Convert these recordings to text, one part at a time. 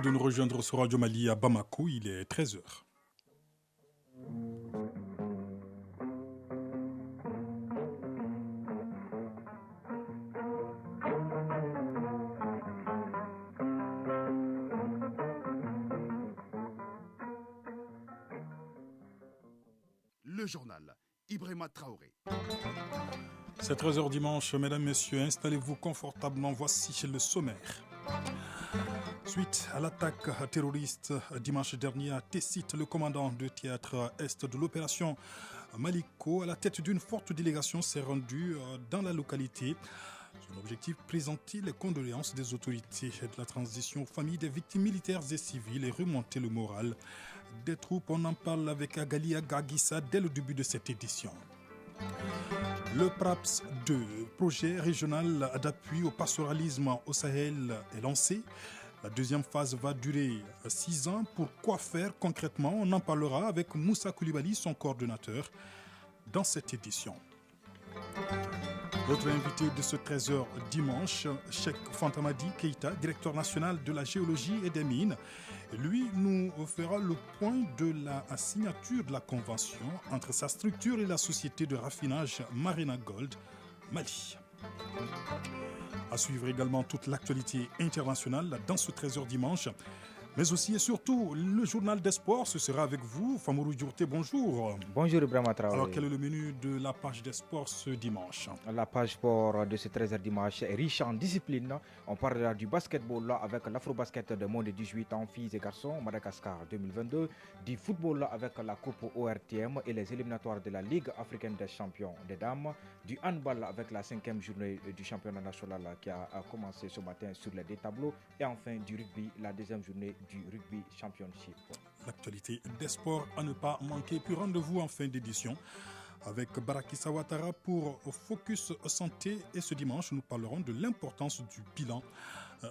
Merci de nous rejoindre sur Radio Mali à Bamako, il est 13 heures. Le journal, Ibrahima Traoré. C'est 13 heures dimanche, mesdames, messieurs, installez-vous confortablement, voici le sommaire. Suite à l'attaque terroriste dimanche dernier à Tessit, le commandant du théâtre Est de l'opération Maliko, à la tête d'une forte délégation, s'est rendu dans la localité. Son objectif, présenter les condoléances des autorités de la transition aux familles des victimes militaires et civiles et remonter le moral des troupes. On en parle avec Agali Agagissa dès le début de cette édition. Le PRAPS 2, projet régional d'appui au pastoralisme au Sahel, est lancé. La deuxième phase va durer 6 ans. Pour quoi faire concrètement? On en parlera avec Moussa Koulibaly, son coordonnateur, dans cette édition. Notre invité de ce 13h dimanche, Cheikh Fantamadi Keïta, directeur national de la géologie et des mines. Lui nous fera le point de la signature de la convention entre sa structure et la société de raffinage Marina Gold, Mali. À suivre également toute l'actualité internationale dans ce 13h dimanche, mais aussi et surtout le journal des sports. Ce sera avec vous, Famourou Djourté, bonjour. Bonjour Ibrahima Traoré. Alors quel est le menu de la page des sports ce dimanche? La page sport de ce 13h dimanche est riche en discipline. On parlera du basketball avec l'Afro-Basket de moins de 18 ans, filles et garçons, Madagascar 2022, du football avec la Coupe ORTM et les éliminatoires de la Ligue africaine des champions des dames, du handball avec la 5e journée du championnat national qui a commencé ce matin sur les deux tableaux, et enfin du rugby, la deuxième journée du rugby championship. L'actualité des sports à ne pas manquer. Puis rendez-vous en fin d'édition avec Baraki Sawatara pour Focus Santé. Et ce dimanche, nous parlerons de l'importance du bilan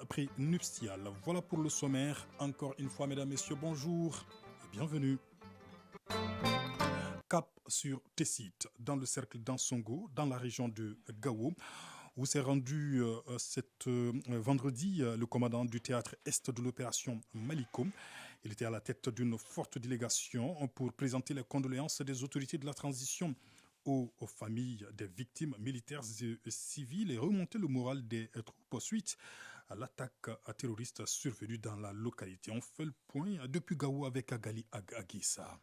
prénuptial. Voilà pour le sommaire. Encore une fois, mesdames, messieurs, bonjour et bienvenue. Cap sur Tessit, dans le cercle d'Ansongo, dans la région de Gao, où s'est rendu vendredi le commandant du théâtre Est de l'opération Maliko. Il était à la tête d'une forte délégation pour présenter les condoléances des autorités de la transition aux familles des victimes militaires et civiles et remonter le moral des troupes suite à l'attaque terroriste survenue dans la localité. On fait le point depuis Gao avec Agali Agissa.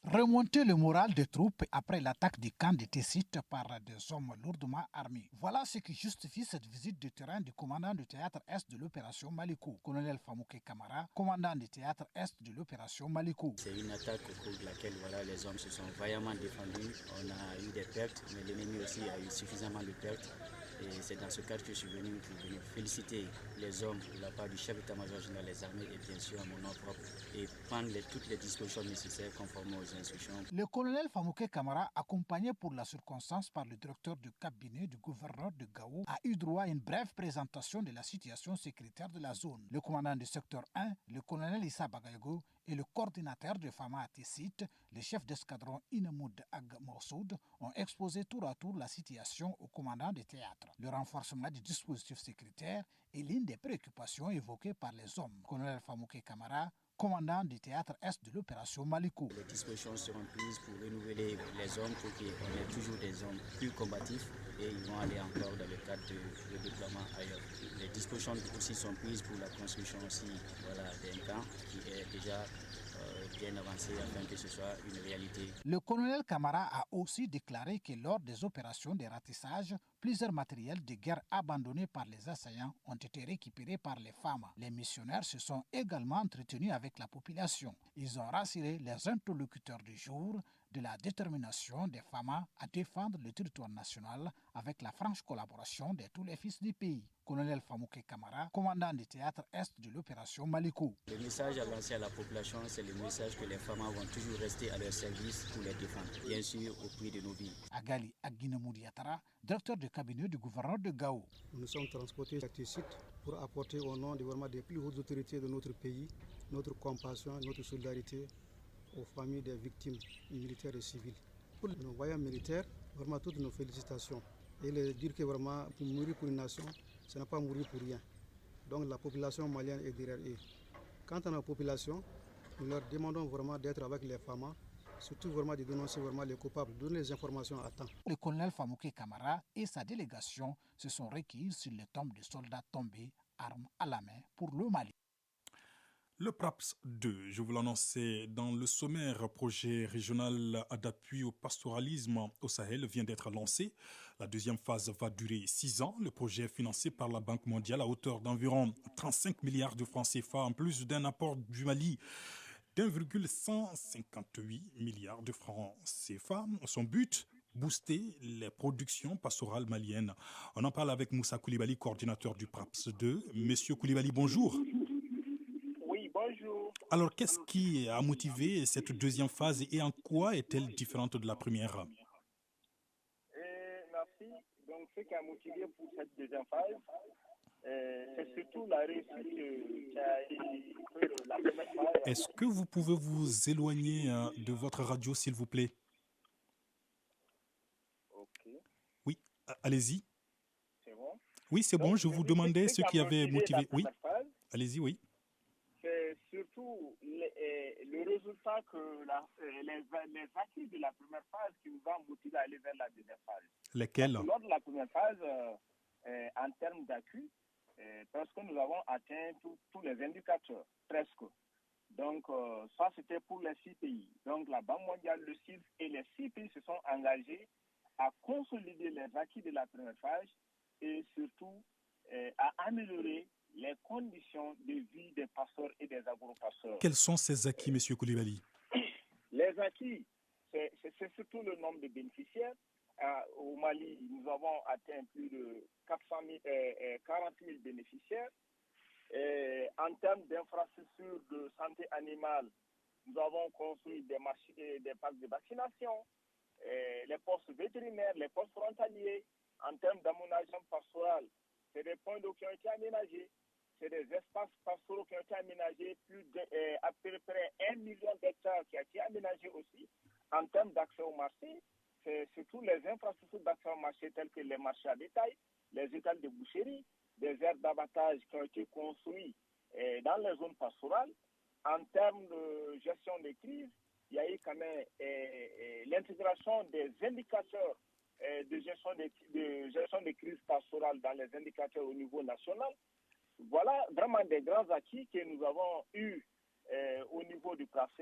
Remonter le moral des troupes après l'attaque du camp de Tessit par des hommes lourdement armés. Voilà ce qui justifie cette visite de terrain du commandant du théâtre Est de l'opération Maliko, colonel Famouké Kamara, commandant du théâtre Est de l'opération Maliko. C'est une attaque au cours de laquelle les hommes se sont vaillamment défendus. On a eu des pertes, mais l'ennemi aussi a eu suffisamment de pertes. Et c'est dans ce cadre que je suis venu pour venir féliciter les hommes de la part du chef d'état-major général des armées et bien sûr à mon nom propre et prendre toutes les dispositions nécessaires conformément aux instructions. Le colonel Famouké Kamara, accompagné pour la circonstance par le directeur du cabinet du gouverneur de Gao, a eu droit à une brève présentation de la situation sécuritaire de la zone. Le commandant du secteur 1, le colonel Issa Bagayogo, et le coordinateur de FAMA à Tessit, le chef d'escadron Inamoud Ag Morsoud, ont exposé tour à tour la situation au commandant du théâtre. Le renforcement du dispositif sécuritaire est l'une des préoccupations évoquées par les hommes. Colonel Famouké Kamara, commandant du théâtre Est de l'opération Maliko. Les dispositions seront prises pour renouveler les hommes pour qu'on ait toujours des hommes plus combatifs et ils vont aller encore dans le cadre de déploiement ailleurs. Les dispositions aussi sont prises pour la construction aussi d'un camp qui est déjà bien avancé afin que ce soit une réalité. Le colonel Kamara a aussi déclaré que lors des opérations de ratissage, plusieurs matériels de guerre abandonnés par les assaillants ont été récupérés par les femmes. Les missionnaires se sont également entretenus avec la population. Ils ont rassuré les interlocuteurs du jour de la détermination des femmes à défendre le territoire national avec la franche collaboration de tous les fils du pays. Colonel Famouké Kamara, commandant du théâtre Est de l'opération Maliko. Le message à lancer à la population, c'est le message que les femmes vont toujours rester à leur service pour les défendre, bien sûr au prix de nos vies. Agali Aguinamouriatara, directeur du cabinet du gouverneur de Gao. Nous sommes transportés à Tessit pour apporter au nom des plus hautes autorités de notre pays notre compassion, notre solidarité aux familles des victimes militaires et civiles. Pour nos voyants militaires, vraiment toutes nos félicitations. Et leur dire que vraiment, pour mourir pour une nation, ce n'est pas mourir pour rien. Donc la population malienne est derrière eux. Quant à nos populations, nous leur demandons vraiment d'être avec les FAMA, surtout vraiment de dénoncer vraiment les coupables, de donner les informations à temps. Le colonel Famouké Kamara et sa délégation se sont recueillis sur les tombes de soldats tombés, armes à la main, pour le Mali. Le PRAPS 2, je vous l'annonçais dans le sommaire, projet régional d'appui au pastoralisme au Sahel vient d'être lancé. La deuxième phase va durer 6 ans. Le projet est financé par la Banque mondiale à hauteur d'environ 35 milliards de francs CFA, en plus d'un apport du Mali d'1,158 milliards de francs CFA. Son but, booster les productions pastorales maliennes. On en parle avec Moussa Koulibaly, coordinateur du PRAPS 2. Monsieur Koulibaly, bonjour. Bonjour. Alors, qu'est-ce qui a motivé cette deuxième phase et en quoi est-elle différente de la première? Merci. Donc, ce qui a motivé pour cette deuxième phase, c'est surtout la réussite qui a été la première phase. Est-ce que vous pouvez vous éloigner de votre radio, s'il vous plaît? Ok. Oui, allez-y. C'est bon? Oui, c'est bon. Je vous demandais ce qui avait motivé. Oui, phase, allez-y, oui. c'est surtout le résultat que les acquis de la première phase qui nous ont motivé à aller vers la deuxième phase. Lesquels? Lors de la première phase, en termes d'acquis, parce que nous avons atteint tous les indicateurs, presque. Donc, ça, c'était pour les 6 pays. Donc, la Banque mondiale, le CILF et les 6 pays se sont engagés à consolider les acquis de la première phase et surtout à améliorer les conditions de vie des pasteurs et des agropasteurs. Quels sont ces acquis, M. Koulibaly? Les acquis, c'est surtout le nombre de bénéficiaires. Au Mali, nous avons atteint plus de 40 000 bénéficiaires. En termes d'infrastructures de santé animale, nous avons construit des parcs de vaccination, les postes vétérinaires, les postes frontaliers. En termes d'aménagement pastoral, c'est des points d'eau qui ont été aménagés, c'est des espaces pastoraux qui ont été aménagés, à peu près 1 million d'hectares qui ont été aménagés aussi. En termes d'accès au marché, c'est surtout les infrastructures d'accès au marché telles que les marchés à détail, les étals de boucherie, des aires d'abattage qui ont été construits dans les zones pastorales. En termes de gestion des crises, il y a eu quand même l'intégration des indicateurs de gestion des crises pastorales dans les indicateurs au niveau national. Voilà vraiment des grands acquis que nous avons eus au niveau du PRAPS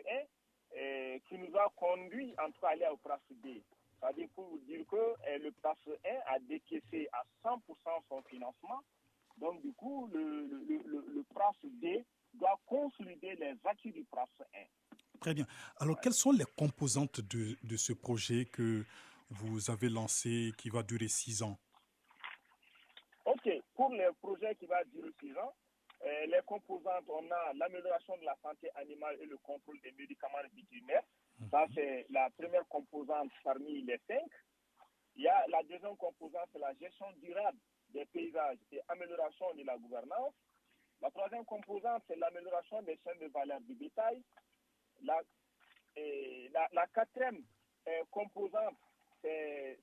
1 qui nous a conduit en tout cas à aller au PRAPS 2. C'est-à-dire pour vous dire que le PRAPS 1 a décaissé à 100% son financement. Donc du coup, le PRAPS 2 doit consolider les acquis du PRAPS 1. Très bien. Alors, quelles sont les composantes de ce projet que vous avez lancé qui va durer 6 ans? Ok, pour le projet qui va durer 6 ans, les composantes, on a l'amélioration de la santé animale et le contrôle des médicaments vétérinaires. Ça, c'est la première composante parmi les 5. Il y a la deuxième composante, c'est la gestion durable des paysages et amélioration de la gouvernance. La troisième composante, c'est l'amélioration des chaînes de valeur du bétail. La quatrième composante, c'est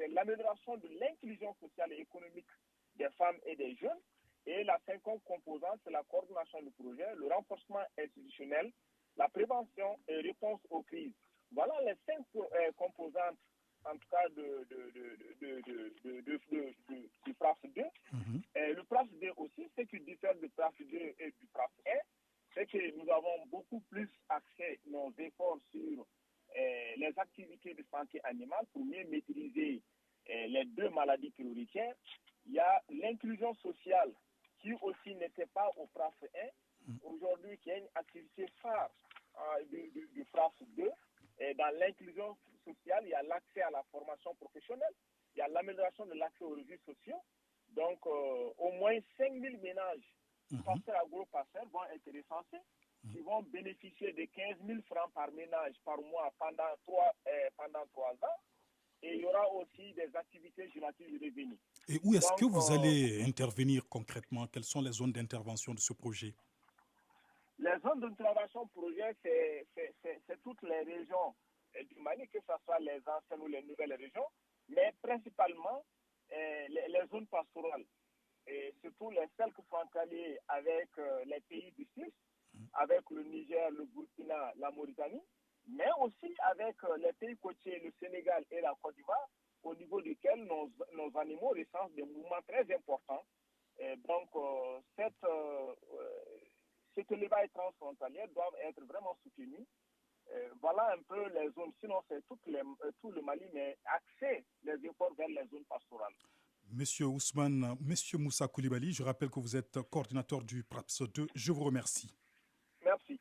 l'amélioration de l'inclusion sociale et économique des femmes et des jeunes. Et la cinquième composante, c'est la coordination du projet, le renforcement institutionnel, la prévention et réponse aux crises. Voilà les 5 composantes, en tout cas, du PRAPS 2. Le PRAPS 2 aussi, ce qui diffère du PRAPS 2 et du PRAPS 1, c'est que nous avons beaucoup plus axé nos efforts sur les activités de santé animale pour mieux maîtriser les 2 maladies prioritaires. Il y a l'inclusion sociale qui aussi n'était pas au PRAPS 1, aujourd'hui qui est une activité phare du PRAPS 2. Et dans l'inclusion sociale, il y a l'accès à la formation professionnelle, il y a l'amélioration de l'accès aux revenus sociaux. Donc, au moins 5 000 ménages pasteurs agro-pasteurs vont être recensés, qui vont bénéficier de 15 000 francs par ménage par mois pendant 3 ans. Et il y aura aussi des activités génératives de revenus. Et où est-ce que vous allez intervenir concrètement? Quelles sont les zones d'intervention de ce projet? Les zones d'intervention du projet, c'est toutes les régions du Mali, que ce soit les anciennes ou les nouvelles régions, mais principalement les zones pastorales. et surtout les cercles frontaliers avec les pays du Sud, avec le Niger, le Burkina, la Mauritanie, mais aussi avec les pays côtiers, le Sénégal et la Côte d'Ivoire, au niveau duquel nos animaux recensent des mouvements très importants. Et donc, cet élevage transfrontalier doivent être vraiment soutenus. Voilà un peu les zones, sinon c'est tout le Mali, mais axer les efforts vers les zones pastorales. Monsieur Ousmane, Monsieur Moussa Koulibaly, je rappelle que vous êtes coordinateur du PRAPS 2. Je vous remercie. Merci.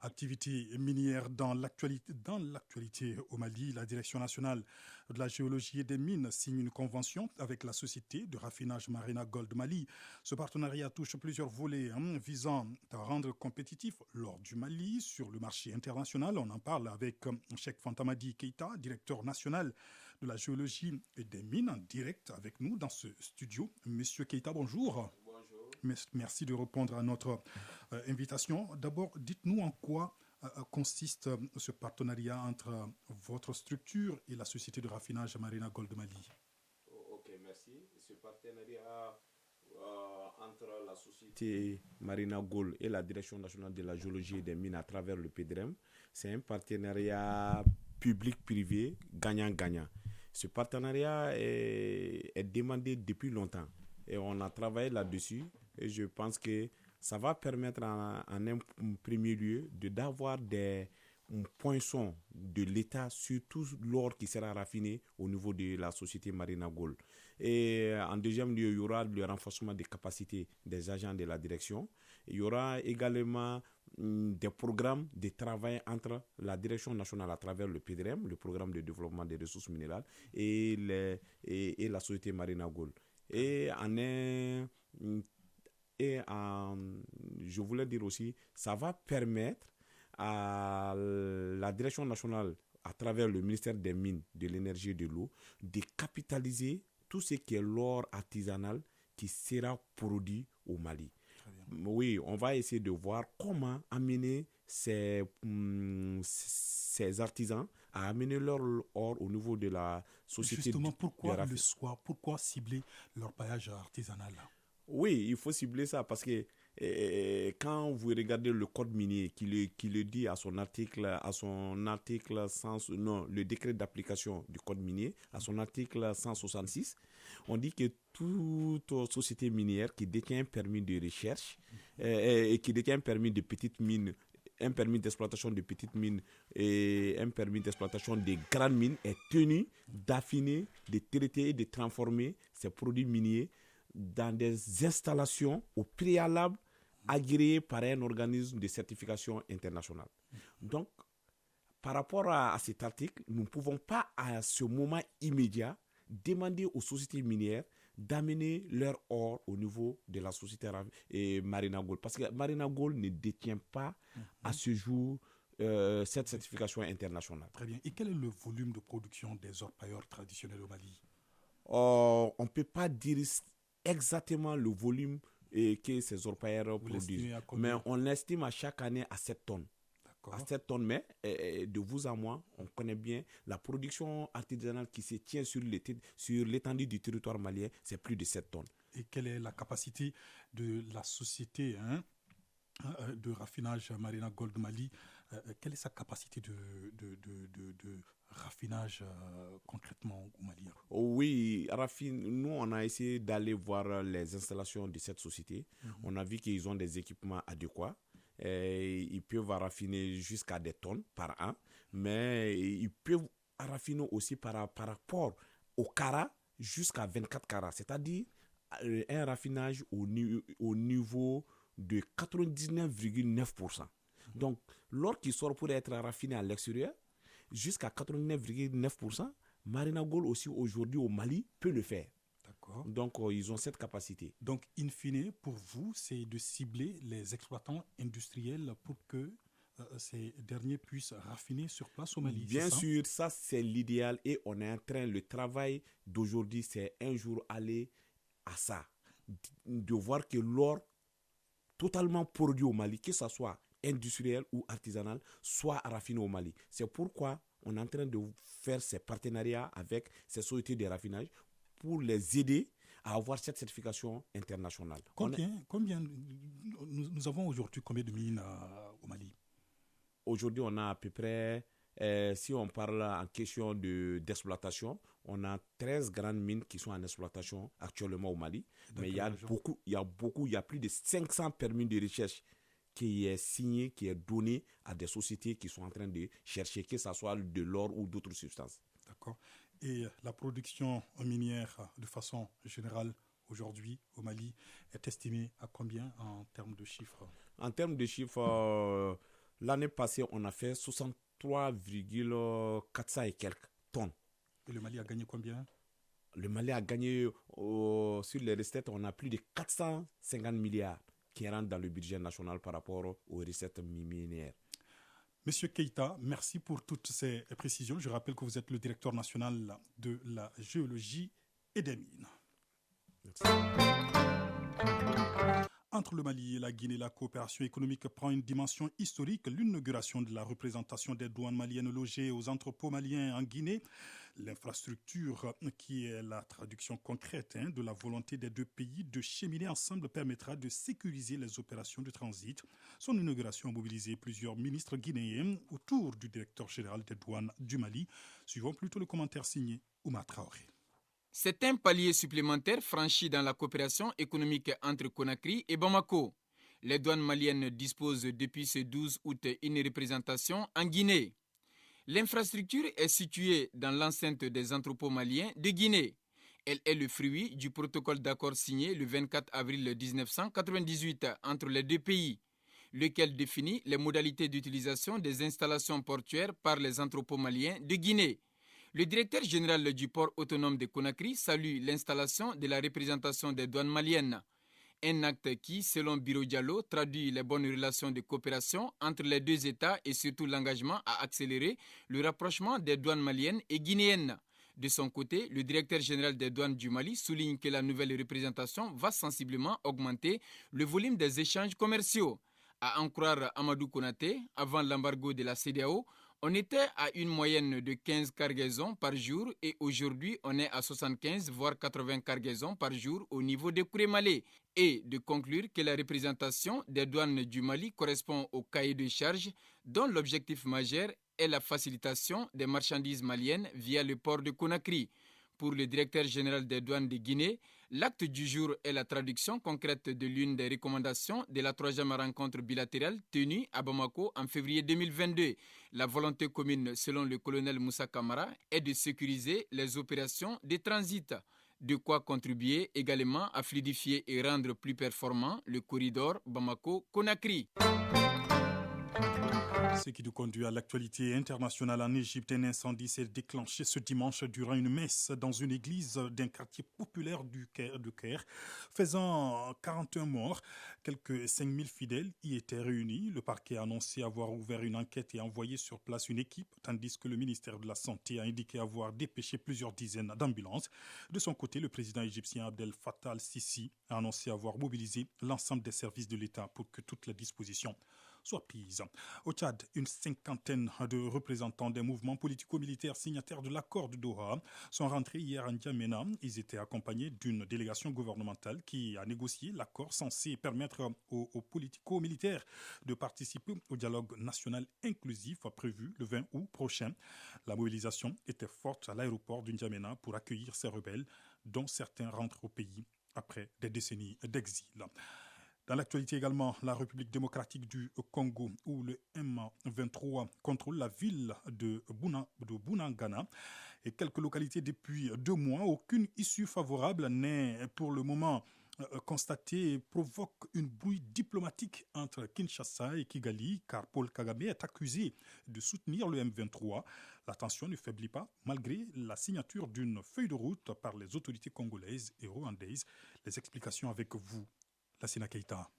Activité minière dans l'actualité au Mali, la Direction nationale de la géologie et des mines signe une convention avec la société de raffinage Marina Gold Mali. Ce partenariat touche plusieurs volets visant à rendre compétitif l'or du Mali sur le marché international. On en parle avec Cheikh Fantamadi Keita, directeur national de la géologie et des mines, en direct avec nous dans ce studio. Monsieur Keita, bonjour. Merci de répondre à notre invitation. D'abord, dites-nous en quoi consiste ce partenariat entre votre structure et la société de raffinage Marina Gold Mali. Ok, merci. Ce partenariat entre la société Marina Gold et la Direction nationale de la géologie et des mines à travers le PDREM, c'est un partenariat public-privé gagnant-gagnant. Ce partenariat est demandé depuis longtemps et on a travaillé là-dessus. Et je pense que ça va permettre en un premier lieu d'avoir des poinçons de l'État sur tout l'or qui sera raffiné au niveau de la société Marina Gold. Et en deuxième lieu, il y aura le renforcement des capacités des agents de la direction. Il y aura également des programmes de travail entre la direction nationale à travers le PDREM, le programme de développement des ressources minérales, et la société Marina Gold. Je voulais dire aussi, ça va permettre à la direction nationale, à travers le ministère des Mines, de l'Énergie et de l'Eau, de capitaliser tout ce qui est l'or artisanal qui sera produit au Mali. Oui, on va essayer de voir comment amener ces artisans à amener leur or au niveau de la société. Justement, pourquoi cibler leur paillage artisanal là? Oui, il faut cibler ça parce que quand vous regardez le code minier qui le dit à son article le décret d'application du code minier, à son article 166, on dit que toute société minière qui détient un permis de recherche et qui détient un permis de petite mine, un permis d'exploitation de petites mines et un permis d'exploitation de grandes mines est tenu d'affiner, de traiter et de transformer ces produits miniers dans des installations au préalable agréées par un organisme de certification internationale. Donc, par rapport à cet article, nous ne pouvons pas à ce moment immédiat demander aux sociétés minières d'amener leur or au niveau de la société Marina Gold. Parce que Marina Gold ne détient pas à ce jour cette certification internationale. Très bien. Et quel est le volume de production des orpailleurs traditionnels au Mali? On ne peut pas dire exactement le volume que ces orpailleurs produisent. Mais on estime à chaque année à 7 tonnes. À 7 tonnes, mais de vous à moi, on connaît bien la production artisanale qui se tient sur l'étendue du territoire malien, c'est plus de 7 tonnes. Et quelle est la capacité de la société de raffinage Marina Gold Mali? Quelle est sa capacité de raffinage concrètement au Mali? Oui, nous on a essayé d'aller voir les installations de cette société. On a vu qu'ils ont des équipements adéquats. Ils peuvent raffiner jusqu'à des tonnes par an, mais ils peuvent raffiner aussi par rapport au carat jusqu'à 24 carats, c'est-à-dire un raffinage au niveau de 99,9%. Donc, l'or qui sort pour être raffiné à l'extérieur, jusqu'à 89,9%, Marina Gold aussi aujourd'hui au Mali peut le faire. D'accord. Donc, ils ont cette capacité. Donc, in fine, pour vous, c'est de cibler les exploitants industriels pour que ces derniers puissent raffiner sur place au Mali. Bien sûr, ça c'est l'idéal et on est en train, le travail d'aujourd'hui, c'est un jour aller à ça. De voir que l'or totalement produit au Mali, que ce soit industriel ou artisanal, soit raffiné au Mali. C'est pourquoi on est en train de faire ces partenariats avec ces sociétés de raffinage pour les aider à avoir cette certification internationale. Combien nous avons aujourd'hui combien de mines au Mali? Aujourd'hui, on a à peu près, si on parle en question d'exploitation, on a 13 grandes mines qui sont en exploitation actuellement au Mali. Mais il y a plus de 500 permis de recherche qui est signé, qui est donné à des sociétés qui sont en train de chercher, que ce soit de l'or ou d'autres substances. D'accord. Et la production minière, de façon générale, aujourd'hui, au Mali, est estimée à combien en termes de chiffres? En termes de chiffres, l'année passée, on a fait 63,400 et quelques tonnes. Et le Mali a gagné combien? Le Mali a gagné, sur les recettes, on a plus de 450 milliards qui rentrent dans le budget national par rapport aux recettes minières. Monsieur Keïta, merci pour toutes ces précisions. Je rappelle que vous êtes le directeur national de la géologie et des mines. Merci. Entre le Mali et la Guinée, la coopération économique prend une dimension historique. L'inauguration de la représentation des douanes maliennes logées aux entrepôts maliens en Guinée, l'infrastructure qui est la traduction concrète de la volonté des deux pays de cheminer ensemble permettra de sécuriser les opérations de transit. Son inauguration a mobilisé plusieurs ministres guinéens autour du directeur général des douanes du Mali. Suivons plutôt le commentaire signé Oumar Traoré. C'est un palier supplémentaire franchi dans la coopération économique entre Conakry et Bamako. Les douanes maliennes disposent depuis ce 12 août une représentation en Guinée. L'infrastructure est située dans l'enceinte des entrepôts maliens de Guinée. Elle est le fruit du protocole d'accord signé le 24 avril 1998 entre les deux pays, lequel définit les modalités d'utilisation des installations portuaires par les entrepôts maliens de Guinée. Le directeur général du port autonome de Conakry salue l'installation de la représentation des douanes maliennes. Un acte qui, selon Biro Diallo, traduit les bonnes relations de coopération entre les deux États et surtout l'engagement à accélérer le rapprochement des douanes maliennes et guinéennes. De son côté, le directeur général des douanes du Mali souligne que la nouvelle représentation va sensiblement augmenter le volume des échanges commerciaux. À en croire Amadou Konaté, avant l'embargo de la CEDEAO, on était à une moyenne de 15 cargaisons par jour et aujourd'hui on est à 75 voire 80 cargaisons par jour au niveau de Kourémalé. Et de conclure que la représentation des douanes du Mali correspond au cahier de charges dont l'objectif majeur est la facilitation des marchandises maliennes via le port de Conakry. Pour le directeur général des douanes de Guinée, l'acte du jour est la traduction concrète de l'une des recommandations de la 3e rencontre bilatérale tenue à Bamako en février 2022. La volonté commune, selon le colonel Moussa Kamara, est de sécuriser les opérations de transit. De quoi contribuer également à fluidifier et rendre plus performant le corridor Bamako-Conakry. Ce qui nous conduit à l'actualité internationale en Égypte. Un incendie s'est déclenché ce dimanche durant une messe dans une église d'un quartier populaire de Caire, faisant 41 morts. Quelques 5000 fidèles y étaient réunis. Le parquet a annoncé avoir ouvert une enquête et envoyé sur place une équipe, tandis que le ministère de la Santé a indiqué avoir dépêché plusieurs dizaines d'ambulances. De son côté, le président égyptien Abdel Fattah al-Sisi a annoncé avoir mobilisé l'ensemble des services de l'État pour que toutes les dispositions soient prises. Au Tchad, une cinquantaine de représentants des mouvements politico-militaires signataires de l'accord de Doha sont rentrés hier à N'Djamena. Ils étaient accompagnés d'une délégation gouvernementale qui a négocié l'accord censé permettre aux politico-militaires de participer au dialogue national inclusif prévu le 20 août prochain. La mobilisation était forte à l'aéroport de N'Djamena pour accueillir ces rebelles, dont certains rentrent au pays après des décennies d'exil. Dans l'actualité également, la République démocratique du Congo, où le M23 contrôle la ville de Bunagana et quelques localités depuis 2 mois. Aucune issue favorable n'est pour le moment constatée et provoque une brouille diplomatique entre Kinshasa et Kigali, car Paul Kagame est accusé de soutenir le M23. La tension ne faiblit pas malgré la signature d'une feuille de route par les autorités congolaises et rwandaises. Les explications avec vous. Lassina Keïta.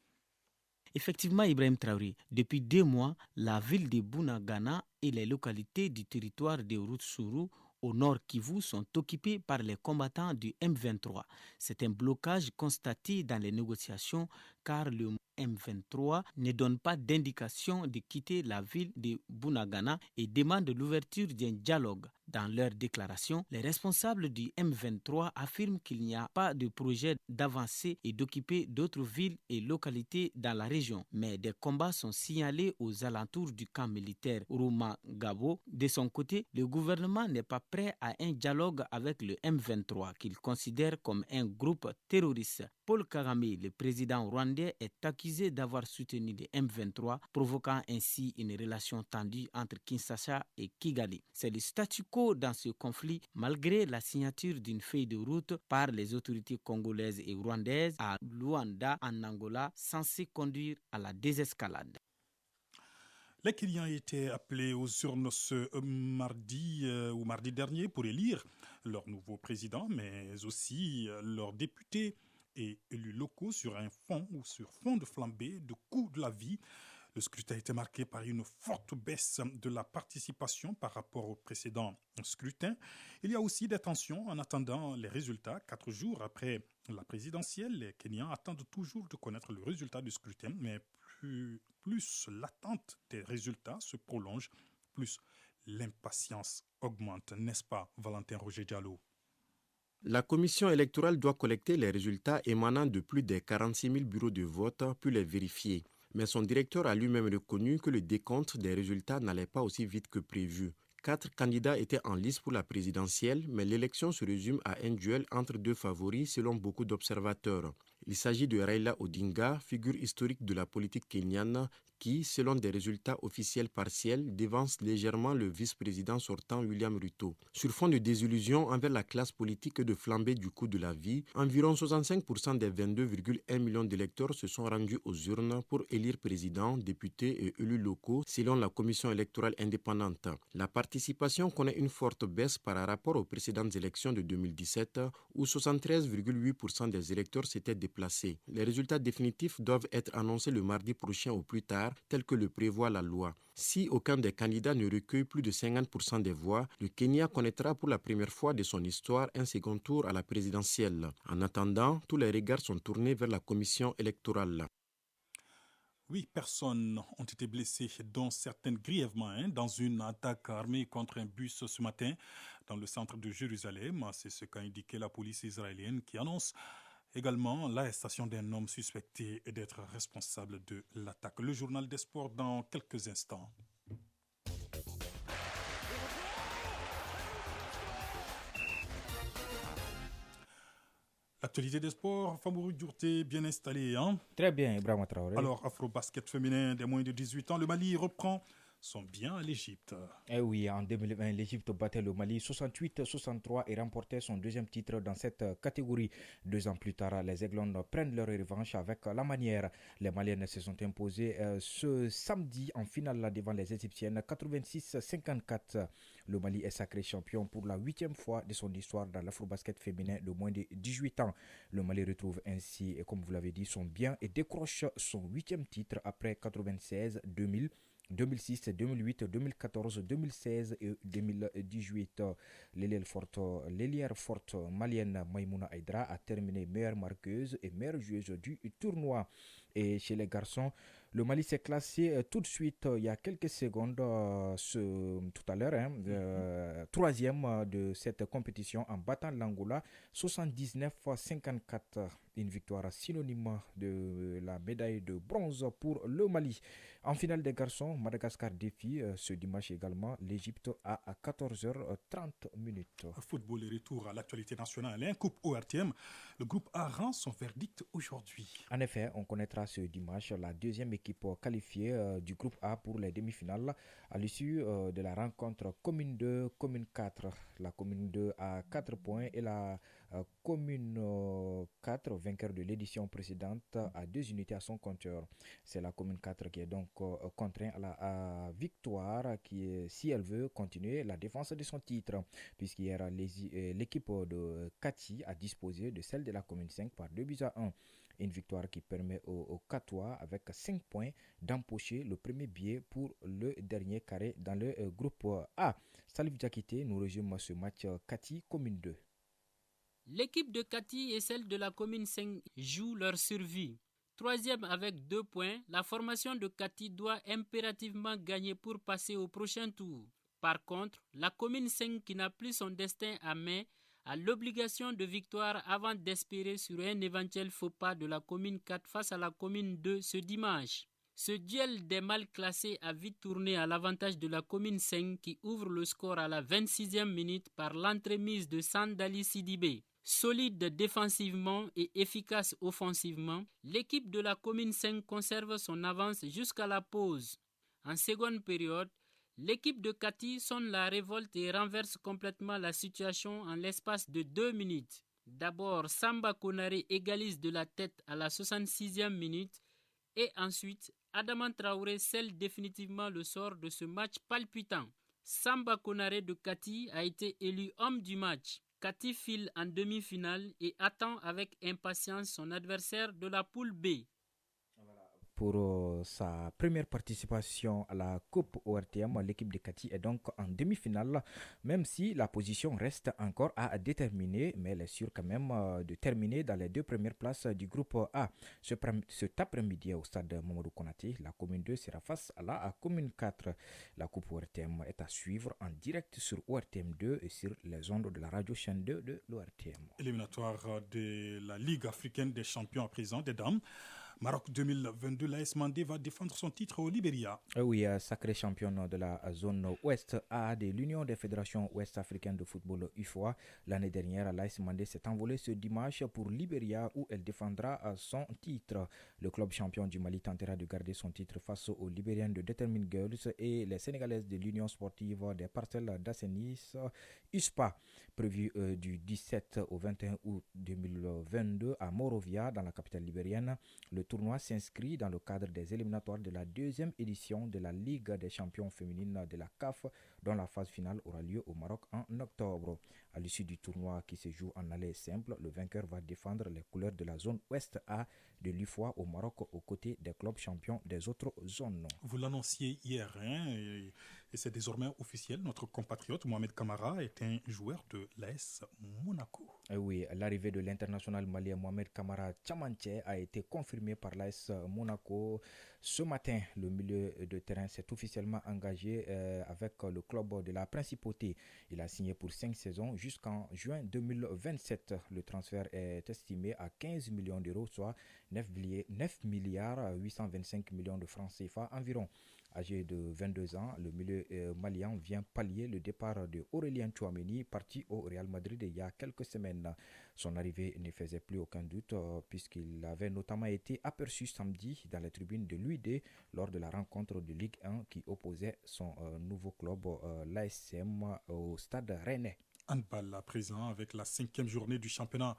Effectivement, Ibrahim Traoré, depuis 2 mois, la ville de Bunagana et les localités du territoire de Rutshuru au nord Kivu sont occupées par les combattants du M23. C'est un blocage constaté dans les négociations car le M23 ne donne pas d'indication de quitter la ville de Bunagana et demande l'ouverture d'un dialogue. Dans leur déclaration, les responsables du M23 affirment qu'il n'y a pas de projet d'avancer et d'occuper d'autres villes et localités dans la région, mais des combats sont signalés aux alentours du camp militaire Rumangabo. De son côté, le gouvernement n'est pas prêt à un dialogue avec le M23 qu'il considère comme un groupe terroriste. Paul Kagame, le président rwandais, est accusé d'avoir soutenu le M23, provoquant ainsi une relation tendue entre Kinshasa et Kigali. C'est le statu quo dans ce conflit, malgré la signature d'une feuille de route par les autorités congolaises et rwandaises à Luanda, en Angola, censée conduire à la désescalade. Les Kenyans étaient appelés aux urnes ce mardi dernier pour élire leur nouveau président, mais aussi leurs députés et élus locaux sur fond de flambée de coût de la vie. Le scrutin a été marqué par une forte baisse de la participation par rapport au précédent scrutin. Il y a aussi des tensions en attendant les résultats. 4 jours après la présidentielle, les Kenyans attendent toujours de connaître le résultat du scrutin, mais plus l'attente des résultats se prolonge, plus l'impatience augmente. N'est-ce pas, Valentin Roger Diallo? La commission électorale doit collecter les résultats émanant de plus de 46 000 bureaux de vote puis les vérifier. Mais son directeur a lui-même reconnu que le décompte des résultats n'allait pas aussi vite que prévu. 4 candidats étaient en lice pour la présidentielle, mais l'élection se résume à un duel entre 2 favoris selon beaucoup d'observateurs. Il s'agit de Raila Odinga, figure historique de la politique kenyane, qui, selon des résultats officiels partiels, dévance légèrement le vice-président sortant William Ruto. Sur fond de désillusion envers la classe politique et de flambée du coût de la vie, environ 65% des 22,1 millions d'électeurs se sont rendus aux urnes pour élire président, députés et élus locaux, selon la commission électorale indépendante. La participation connaît une forte baisse par rapport aux précédentes élections de 2017, où 73,8% des électeurs s'étaient déplacés. Les résultats définitifs doivent être annoncés le mardi prochain au plus tard, tel que le prévoit la loi. Si aucun des candidats ne recueille plus de 50% des voix, le Kenya connaîtra pour la première fois de son histoire un second tour à la présidentielle. En attendant, tous les regards sont tournés vers la commission électorale. 8 personnes ont été blessées, dont certaines grièvement, dans une attaque armée contre un bus ce matin dans le centre de Jérusalem. C'est ce qu'a indiqué la police israélienne qui annonce également l'arrestation d'un homme suspecté d'être responsable de l'attaque. Le journal des sports dans quelques instants. L'actualité des sports, Famourou Djourté, bien installé. Très bien, Ibrahima Traoré. Alors, Afro-basket féminin des moins de 18 ans, le Mali reprend son bien à l'Égypte. Eh oui, en 2020, l'Égypte battait le Mali 68-63 et remportait son deuxième titre dans cette catégorie. 2 ans plus tard, les Aiglons prennent leur revanche avec la manière. Les Maliennes se sont imposées ce samedi en finale devant les Égyptiennes 86-54. Le Mali est sacré champion pour la 8e fois de son histoire dans l'Afro-basket féminin de moins de 18 ans. Le Mali retrouve ainsi, comme vous l'avez dit, son bien et décroche son 8e titre après 96, 2000. 2006, 2008, 2014, 2016 et 2018. L'ailière forte malienne Maïmouna Aïdra a terminé meilleure marqueuse et meilleure joueuse du tournoi. Et chez les garçons, le Mali s'est classé tout de suite, il y a quelques secondes, tout à l'heure, 3e de cette compétition en battant l'Angola 79-54. Une victoire synonyme de la médaille de bronze pour le Mali. En finale des garçons, Madagascar défie ce dimanche également l'Égypte à 14h30. Football et retour à l'actualité nationale. Coupe ORTM, le groupe A rend son verdict aujourd'hui. En effet, on connaîtra ce dimanche la 2e équipe qualifiée du groupe A pour les demi-finales à l'issue de la rencontre commune 2, commune 4. La commune 2 a 4 points et la commune 4, vainqueur de l'édition précédente, a 2 unités à son compteur. C'est la commune 4 qui est donc contrainte à la victoire si elle veut continuer la défense de son titre, puisqu'hier l'équipe de Kati a disposé de celle de la commune 5 par 2-1. Une victoire qui permet aux Catois, avec 5 points, d'empocher le premier billet pour le dernier carré dans le groupe A. Salif Diakité nous résume ce match Kati commune 2. L'équipe de Kati et celle de la commune 5 jouent leur survie. Troisième avec 2 points, la formation de Kati doit impérativement gagner pour passer au prochain tour. Par contre, la commune 5 qui n'a plus son destin à main a l'obligation de victoire avant d'espérer sur un éventuel faux pas de la commune 4 face à la commune 2 ce dimanche. Ce duel des mal classés a vite tourné à l'avantage de la commune 5 qui ouvre le score à la 26e minute par l'entremise de Sandali Sidibé. Solide défensivement et efficace offensivement, l'équipe de la commune 5 conserve son avance jusqu'à la pause. En seconde période, l'équipe de Kati sonne la révolte et renverse complètement la situation en l'espace de 2 minutes. D'abord, Samba Konare égalise de la tête à la 66e minute et ensuite, Adama Traoré scelle définitivement le sort de ce match palpitant. Samba Konare de Kati a été élu homme du match. Kati file en demi-finale et attend avec impatience son adversaire de la poule B. Pour sa première participation à la Coupe ORTM, l'équipe de Kati est donc en demi-finale, même si la position reste encore à déterminer, mais elle est sûre quand même de terminer dans les 2 premières places du groupe A. Cet après-midi au stade Mamadou Konaté, la commune 2 sera face à la commune 4. La Coupe ORTM est à suivre en direct sur ORTM 2 et sur les ondes de la radio chaîne 2 de l'ORTM. Éliminatoire de la Ligue africaine des champions à présent des dames. Maroc 2022, l'AS Mandé va défendre son titre au Libéria. Oui, sacré championne de la zone Ouest A de l'Union des fédérations ouest-africaines de football UFOA. L'année dernière, l'AS Mandé s'est envolée ce dimanche pour Libéria où elle défendra son titre. Le club champion du Mali tentera de garder son titre face aux Libériens de Determined Girls et les Sénégalaises de l'Union sportive des parcelles d'Assenis USPA. Prévu du 17 au 21 août 2022 à Monrovia, dans la capitale libérienne. Le tournoi s'inscrit dans le cadre des éliminatoires de la 2e édition de la Ligue des champions féminines de la CAF, dont la phase finale aura lieu au Maroc en octobre. À l'issue du tournoi qui se joue en aller simple, le vainqueur va défendre les couleurs de la zone Ouest A de l'UFOA au Maroc aux côtés des clubs champions des autres zones. Vous l'annonciez hier, et c'est désormais officiel. Notre compatriote Mohamed Kamara est un joueur de l'AS Monaco. Oui, l'arrivée de l'international malien Mohamed Kamara Tchamanché a été confirmée par l'AS Monaco. Ce matin, le milieu de terrain s'est officiellement engagé avec le club de la Principauté. Il a signé pour 5 saisons jusqu'en juin 2027. Le transfert est estimé à 15 millions d'euros, soit 9 milliards 825 millions de francs CFA environ. Âgé de 22 ans, le milieu malien vient pallier le départ de Aurélien Tchouameni, parti au Real Madrid il y a quelques semaines. Son arrivée ne faisait plus aucun doute puisqu'il avait notamment été aperçu samedi dans les tribunes de l'UID lors de la rencontre de Ligue 1 qui opposait son nouveau club, l'ASM, au stade rennais. Handball à présent avec la 5e journée du championnat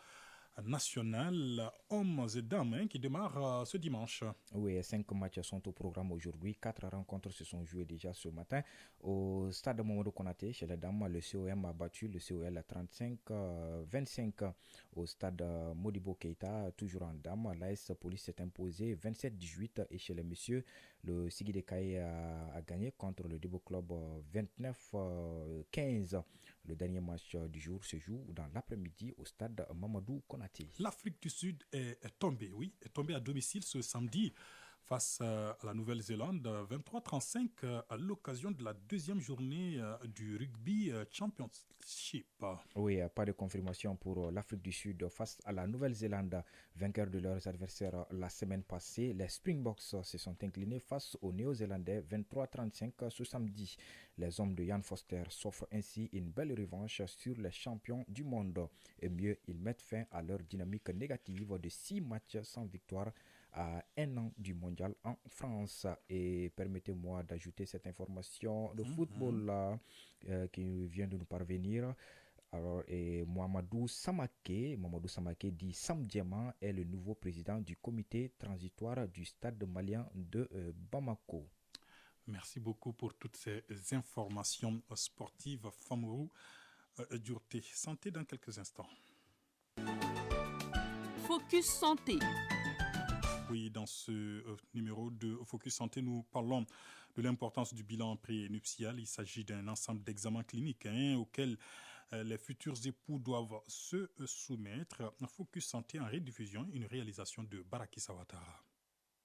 national hommes et dames qui démarre ce dimanche. Oui, 5 matchs sont au programme aujourd'hui. 4 rencontres se sont jouées déjà ce matin. Au stade Mamadou Konaté, chez les dames, le COM a battu le COL 35-25. Au stade Modibo Keita, toujours en dames, l'AS Police s'est imposé 27-18. Et chez les messieurs, le Sigide Kaye a gagné contre le Debo Club 29-15. Le dernier match du jour se joue dans l'après-midi au stade Mamadou Konaté. L'Afrique du Sud est tombée à domicile ce samedi face à la Nouvelle-Zélande, 23-35 à l'occasion de la 2e journée du Rugby Championship. Oui, pas de confirmation pour l'Afrique du Sud face à la Nouvelle-Zélande. Vainqueurs de leurs adversaires la semaine passée, les Springboks se sont inclinés face aux Néo-Zélandais 23-35 ce samedi. Les hommes de Ian Foster s'offrent ainsi une belle revanche sur les champions du monde. Et mieux, ils mettent fin à leur dynamique négative de 6 matchs sans victoire à 1 an du mondial en France. Et permettez-moi d'ajouter cette information de football qui vient de nous parvenir. Alors, Mohamedou Samake dit Sam Diema est le nouveau président du comité transitoire du stade malien de Bamako. Merci beaucoup pour toutes ces informations sportives. Famorou Dureté. Santé dans quelques instants. Focus Santé. Oui, dans ce numéro de Focus Santé, nous parlons de l'importance du bilan prénuptial. Il s'agit d'un ensemble d'examens cliniques auxquels Les futurs époux doivent se soumettre. Focus Santé en rediffusion, une réalisation de Baraki Sawatara.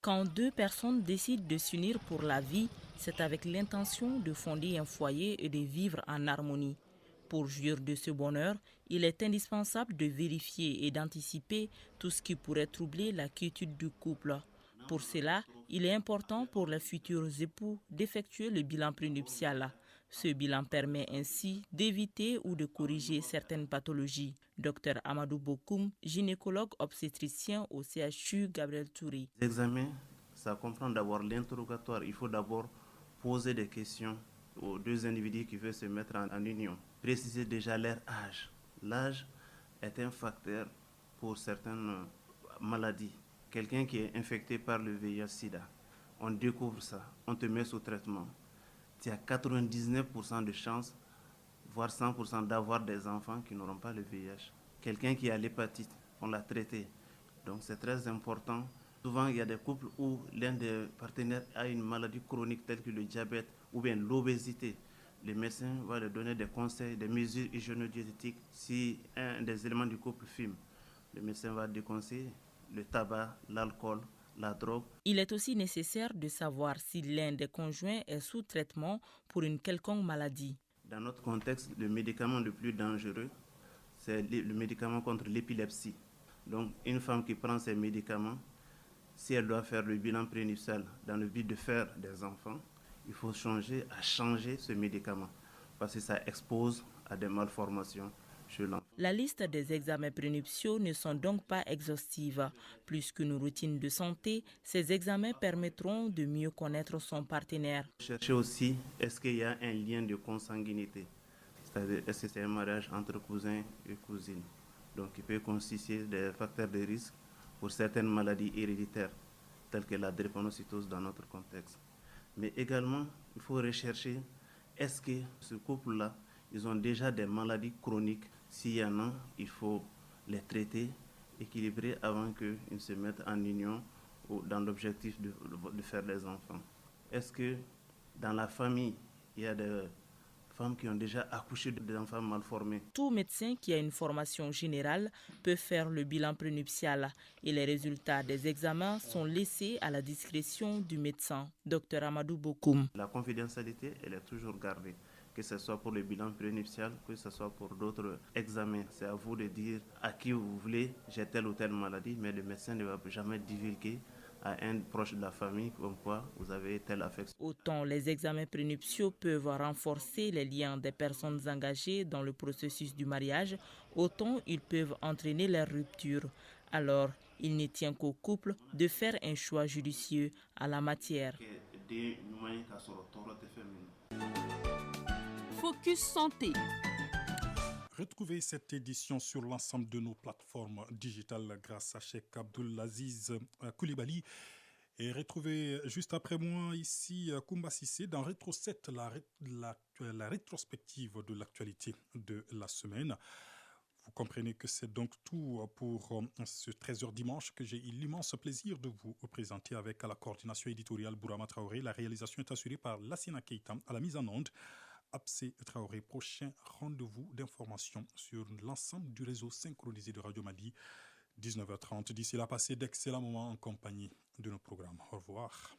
Quand deux personnes décident de s'unir pour la vie, c'est avec l'intention de fonder un foyer et de vivre en harmonie. Pour jouir de ce bonheur, il est indispensable de vérifier et d'anticiper tout ce qui pourrait troubler la quiétude du couple. Pour cela, il est important pour les futurs époux d'effectuer le bilan prénuptial. Ce bilan permet ainsi d'éviter ou de corriger certaines pathologies. Dr Amadou Bokoum, gynécologue obstétricien au CHU Gabriel Touré. L'examen, ça comprend d'abord l'interrogatoire. Il faut d'abord poser des questions aux deux individus qui veulent se mettre en union. Préciser déjà leur âge. L'âge est un facteur pour certaines maladies. Quelqu'un qui est infecté par le VIH-Sida, on découvre ça, on te met sous traitement. Il y a 99% de chances, voire 100% d'avoir des enfants qui n'auront pas le VIH. Quelqu'un qui a l'hépatite, on l'a traité. Donc c'est très important. Souvent, il y a des couples où l'un des partenaires a une maladie chronique telle que le diabète ou bien l'obésité. Le médecin va leur donner des conseils, des mesures hygiéno-diététiques. Si un des éléments du couple fume, le médecin va déconseiller le tabac, l'alcool, la drogue. Il est aussi nécessaire de savoir si l'un des conjoints est sous traitement pour une quelconque maladie. Dans notre contexte, le médicament le plus dangereux, c'est le médicament contre l'épilepsie. Donc, une femme qui prend ces médicaments, si elle doit faire le bilan prénuptial dans le but de faire des enfants, il faut changer ce médicament parce que ça expose à des malformations chez l'enfant. La liste des examens prénuptiaux ne sont donc pas exhaustives. Plus qu'une routine de santé, ces examens permettront de mieux connaître son partenaire. Chercher aussi, est-ce qu'il y a un lien de consanguinité? C'est-à-dire, est-ce que c'est un mariage entre cousins et cousines? Donc, il peut constituer des facteurs de risque pour certaines maladies héréditaires, telles que la drépanocytose dans notre contexte. Mais également, il faut rechercher, est-ce que ce couple-là, ils ont déjà des maladies chroniques? S'il y en a, il faut les traiter, équilibrer avant qu'ils ne se mettent en union ou dans l'objectif de faire des enfants. Est-ce que dans la famille, il y a des femmes qui ont déjà accouché d'enfants mal formés? Tout médecin qui a une formation générale peut faire le bilan prénuptial et les résultats des examens sont laissés à la discrétion du médecin. Dr Amadou Bokoum. La confidentialité, elle est toujours gardée, que ce soit pour le bilan prénuptial, que ce soit pour d'autres examens. C'est à vous de dire à qui vous voulez, j'ai telle ou telle maladie, mais le médecin ne va jamais divulguer à un proche de la famille comme quoi vous avez telle affection. Autant les examens prénuptiaux peuvent renforcer les liens des personnes engagées dans le processus du mariage, autant ils peuvent entraîner leur rupture. Alors, il ne tient qu'au couple de faire un choix judicieux à la matière. Focus Santé. Retrouvez cette édition sur l'ensemble de nos plateformes digitales grâce à Cheikh Abdulaziz Koulibaly. Et retrouvez juste après moi ici Koumba Sissé dans Rétro 7, la rétrospective de l'actualité de la semaine. Vous comprenez que c'est donc tout pour ce 13h dimanche que j'ai eu l'immense plaisir de vous présenter avec à la coordination éditoriale Bourama Traoré. La réalisation est assurée par Lassina Keita à la mise en onde. Absé Traoré, prochain rendez-vous d'information sur l'ensemble du réseau synchronisé de Radio Mali, 19h30. D'ici là, passez d'excellents moments en compagnie de nos programmes. Au revoir.